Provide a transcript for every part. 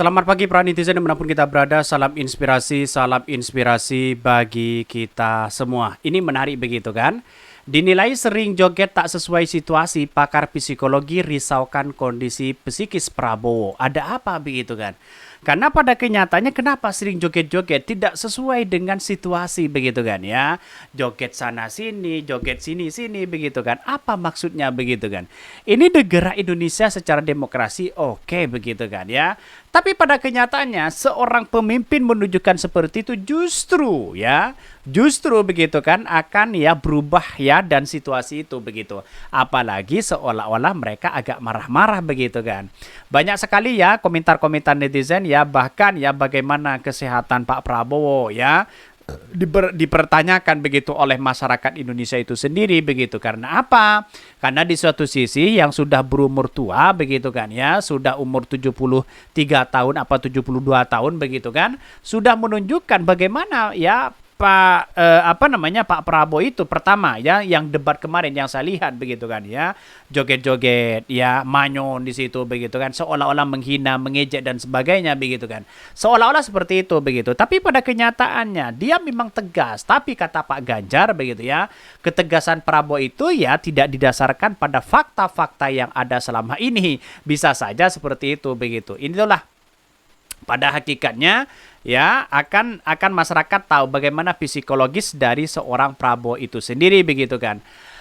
Selamat pagi para netizen dimanapun kita berada, salam inspirasi bagi kita semua. Ini menarik begitu kan? Dinilai sering joget tak sesuai situasi, pakar psikologi risaukan kondisi psikis Prabowo. Ada apa begitu kan? Karena pada kenyataannya kenapa sering joget-joget tidak sesuai dengan situasi begitu kan ya. Joget sana sini, joget sini sini begitu kan. Apa maksudnya begitu kan? Ini negara Indonesia secara demokrasi oke begitu kan ya. Tapi pada kenyataannya seorang pemimpin menunjukkan seperti itu justru begitu kan akan ya berubah ya dan situasi itu begitu. Apalagi seolah-olah mereka agak marah-marah begitu kan. Banyak sekali ya komentar-komentar netizen ya bahkan ya bagaimana kesehatan Pak Prabowo ya dipertanyakan begitu oleh masyarakat Indonesia itu sendiri begitu. Karena apa? Karena di suatu sisi yang sudah berumur tua begitu kan ya, sudah umur 73 tahun apa 72 tahun begitu kan, sudah menunjukkan bagaimana ya Pak Prabowo itu pertama ya yang debat kemarin yang saya lihat begitu kan ya, joget-joget ya, manyon di situ begitu kan, seolah-olah menghina, mengejek dan sebagainya begitu kan, seolah-olah seperti itu begitu. Tapi pada kenyataannya dia memang tegas, tapi kata Pak Ganjar begitu ya, ketegasan Prabowo itu ya tidak didasarkan pada fakta-fakta yang ada selama ini, bisa saja seperti itu begitu. Inilah pada hakikatnya ya akan masyarakat tahu bagaimana psikologis dari seorang Prabowo itu sendiri begitu kan.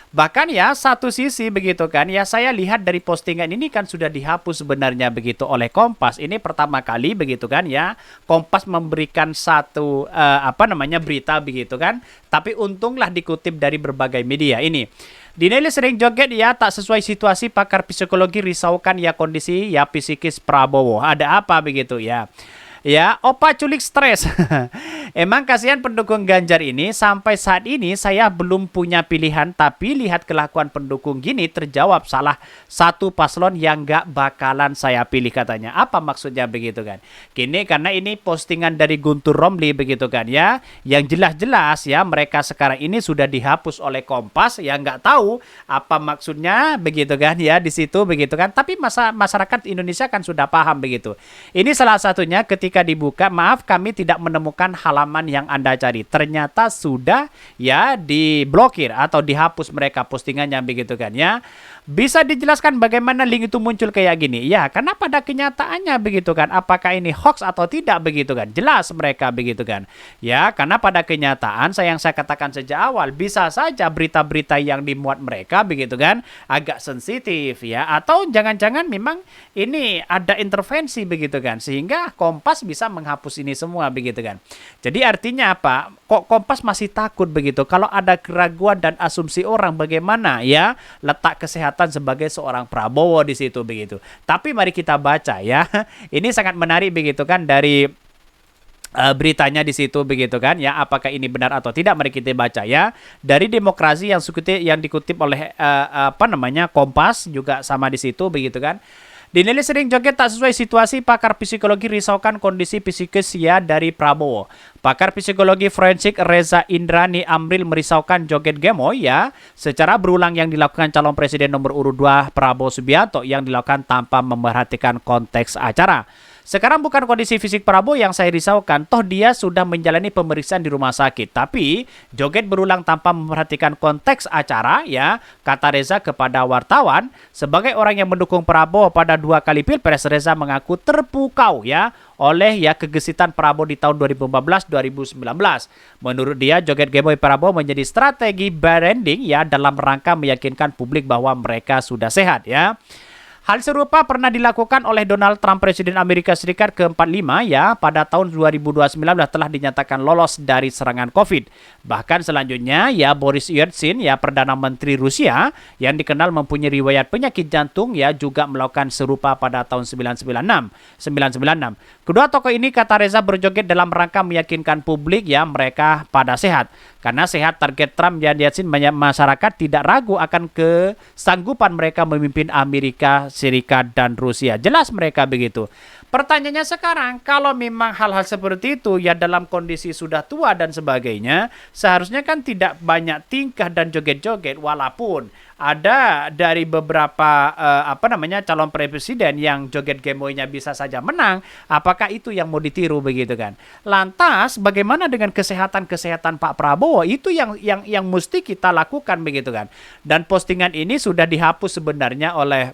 Bahkan ya satu sisi begitu kan ya, saya lihat dari postingan ini kan sudah dihapus sebenarnya begitu oleh Kompas. Ini pertama kali begitu kan ya, Kompas memberikan satu berita begitu kan, tapi untunglah dikutip dari berbagai media ini. Dinilai sering joget ya tak sesuai situasi, pakar psikologi risaukan ya kondisi ya psikis Prabowo. Ada apa begitu ya? Ya, opa culik stres. Emang kasihan pendukung Ganjar ini, sampai saat ini saya belum punya pilihan, tapi lihat kelakuan pendukung gini terjawab salah satu paslon yang gak bakalan saya pilih katanya. Apa maksudnya begitu kan? Gini, karena ini postingan dari Guntur Romli begitu kan ya, yang jelas-jelas ya mereka sekarang ini sudah dihapus oleh Kompas, yang nggak tahu apa maksudnya begitu kan ya di situ begitu kan. Tapi masyarakat Indonesia kan sudah paham begitu. Ini salah satunya ketika dibuka, maaf kami tidak menemukan halaman yang Anda cari. Ternyata sudah ya diblokir atau dihapus mereka postingannya begitu kan ya. Bisa dijelaskan bagaimana link itu muncul kayak gini? Ya, karena pada kenyataannya begitu kan, apakah ini hoax atau tidak begitu kan? Jelas mereka begitu kan. Ya, karena pada kenyataan yang saya katakan sejak awal, bisa saja berita-berita yang dimuat mereka begitu kan agak sensitif ya, atau jangan-jangan memang ini ada intervensi begitu kan, sehingga Kompas bisa menghapus ini semua begitu kan. Jadi artinya apa? Kok Kompas masih takut begitu kalau ada keraguan dan asumsi orang bagaimana ya letak kesehatan sebagai seorang Prabowo di situ begitu. Tapi mari kita baca ya. Ini sangat menarik begitu kan dari beritanya di situ begitu kan ya, apakah ini benar atau tidak, mari kita baca ya dari Demokrasi yang dikutip oleh Kompas juga sama di situ begitu kan. Dinilai sering joget tak sesuai situasi, pakar psikologi risaukan kondisi psikis ya dari Prabowo. Pakar psikologi forensik Reza Indrani Amril merisaukan joget gemoy ya secara berulang yang dilakukan calon presiden nomor urut 2 Prabowo Subianto yang dilakukan tanpa memperhatikan konteks acara. Sekarang bukan kondisi fisik Prabowo yang saya risaukan, toh dia sudah menjalani pemeriksaan di rumah sakit. Tapi joget berulang tanpa memperhatikan konteks acara ya, kata Reza kepada wartawan. Sebagai orang yang mendukung Prabowo pada 2 kali Pilpres, Reza mengaku terpukau ya oleh ya kegesitan Prabowo di tahun 2014-2019. Menurut dia, joget gemoy Prabowo menjadi strategi branding ya dalam rangka meyakinkan publik bahwa mereka sudah sehat ya. Hal serupa pernah dilakukan oleh Donald Trump, Presiden Amerika Serikat ke-45 ya, pada tahun 2029 telah dinyatakan lolos dari serangan COVID. Bahkan selanjutnya ya Boris Yeltsin ya Perdana Menteri Rusia yang dikenal mempunyai riwayat penyakit jantung ya juga melakukan serupa pada tahun 996. Kedua tokoh ini kata Reza berjoget dalam rangka meyakinkan publik ya mereka pada sehat. Karena sehat target Trump dan Yeltsin, banyak masyarakat tidak ragu akan kesanggupan mereka memimpin Amerika Serikat dan Rusia. Jelas mereka begitu. Pertanyaannya sekarang, kalau memang hal-hal seperti itu ya dalam kondisi sudah tua dan sebagainya, seharusnya kan tidak banyak tingkah dan joget-joget, walaupun ada dari beberapa calon presiden yang joget gemoynya bisa saja menang, apakah itu yang mau ditiru begitu kan? Lantas bagaimana dengan kesehatan Pak Prabowo? Itu yang mesti kita lakukan begitu kan? Dan postingan ini sudah dihapus sebenarnya oleh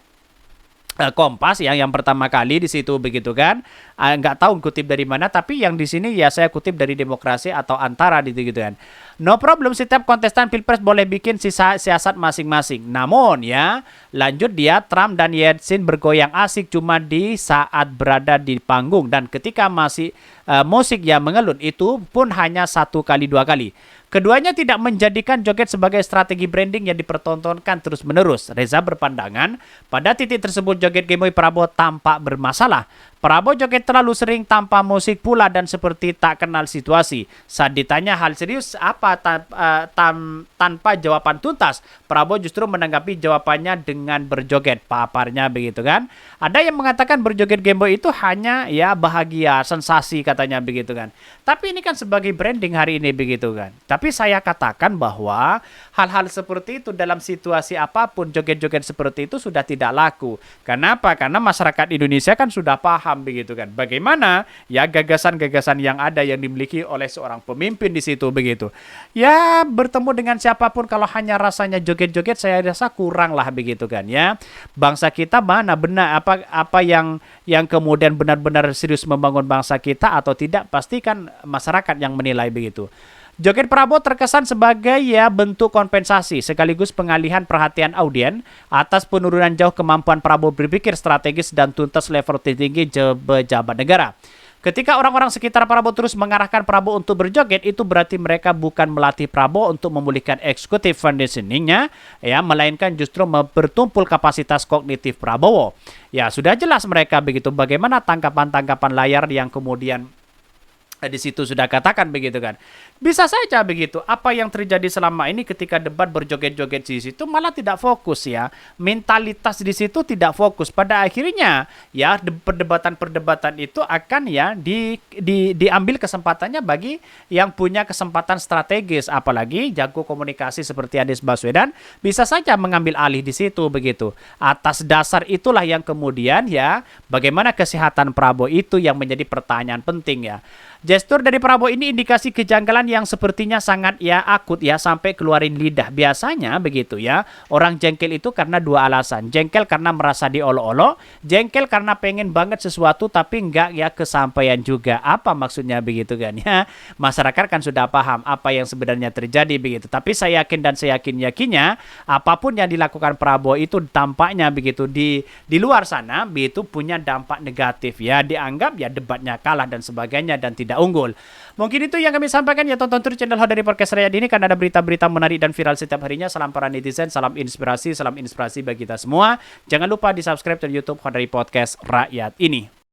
Kompas yang pertama kali di situ begitu kan, nggak tahu kutip dari mana, tapi yang di sini ya saya kutip dari Demokrasi atau Antara gitu kan. No problem, setiap kontestan pilpres boleh bikin siasat masing-masing. Namun ya lanjut dia, Trump dan Yeltsin bergoyang asik cuma di saat berada di panggung, dan ketika masih musik yang mengelun itu pun hanya 1 kali 2 kali. Keduanya tidak menjadikan joget sebagai strategi branding yang dipertontonkan terus-menerus. Reza berpandangan, pada titik tersebut joget gemoy Prabowo tampak bermasalah. Prabowo joget terlalu sering tanpa musik pula dan seperti tak kenal situasi. Saat ditanya hal serius apa tanpa jawaban tuntas, Prabowo justru menanggapi jawabannya dengan berjoget, paparnya begitu kan. Ada yang mengatakan berjoget gemoy itu hanya ya bahagia, sensasi katanya begitu kan. Tapi ini kan sebagai branding hari ini begitu kan. Tapi saya katakan bahwa hal-hal seperti itu dalam situasi apapun, joget-joget seperti itu sudah tidak laku. Kenapa? Karena masyarakat Indonesia kan sudah paham begitu kan. Bagaimana ya gagasan-gagasan yang ada yang dimiliki oleh seorang pemimpin di situ begitu. Ya bertemu dengan siapapun kalau hanya rasanya joget-joget saya rasa kurang lah begitu kan ya. Bangsa kita mana benar apa yang kemudian benar-benar serius membangun bangsa kita atau tidak, pastikan masyarakat yang menilai begitu. Joget Prabowo terkesan sebagai ya bentuk kompensasi sekaligus pengalihan perhatian audien atas penurunan jauh kemampuan Prabowo berpikir strategis dan tuntas level tertinggi pejabat negara. Ketika orang-orang sekitar Prabowo terus mengarahkan Prabowo untuk berjoget, itu berarti mereka bukan melatih Prabowo untuk memulihkan executive functioning-nya, ya, melainkan justru bertumpul kapasitas kognitif Prabowo. Ya, sudah jelas mereka begitu. Bagaimana tangkapan-tangkapan layar yang kemudian di situ sudah katakan begitu kan. Bisa saja begitu. Apa yang terjadi selama ini ketika debat berjoget-joget di situ malah tidak fokus ya. Mentalitas di situ tidak fokus. Pada akhirnya ya perdebatan-perdebatan itu akan ya diambil kesempatannya bagi yang punya kesempatan strategis, apalagi jago komunikasi seperti Anies Baswedan bisa saja mengambil alih di situ begitu. Atas dasar itulah yang kemudian ya bagaimana kesehatan Prabowo itu yang menjadi pertanyaan penting ya. Gestur dari Prabowo ini indikasi kejanggalan yang sepertinya sangat ya akut ya sampai keluarin lidah. Biasanya begitu ya. Orang jengkel itu karena 2 alasan. Jengkel karena merasa diolok-olok, jengkel karena pengen banget sesuatu tapi enggak ya kesampaian juga. Apa maksudnya begitu kan ya? Masyarakat kan sudah paham apa yang sebenarnya terjadi begitu. Tapi saya yakin dan saya yakinnya apapun yang dilakukan Prabowo itu tampaknya begitu di luar sana begitu punya dampak negatif ya. Dianggap ya debatnya kalah dan sebagainya dan tidak unggul. Mungkin itu yang kami sampaikan ya, tonton terus channel Hodari Podcast Rakyat ini karena ada berita-berita menarik dan viral setiap harinya. Salam para netizen, salam inspirasi bagi kita semua. Jangan lupa di subscribe channel YouTube Hodari Podcast Rakyat ini.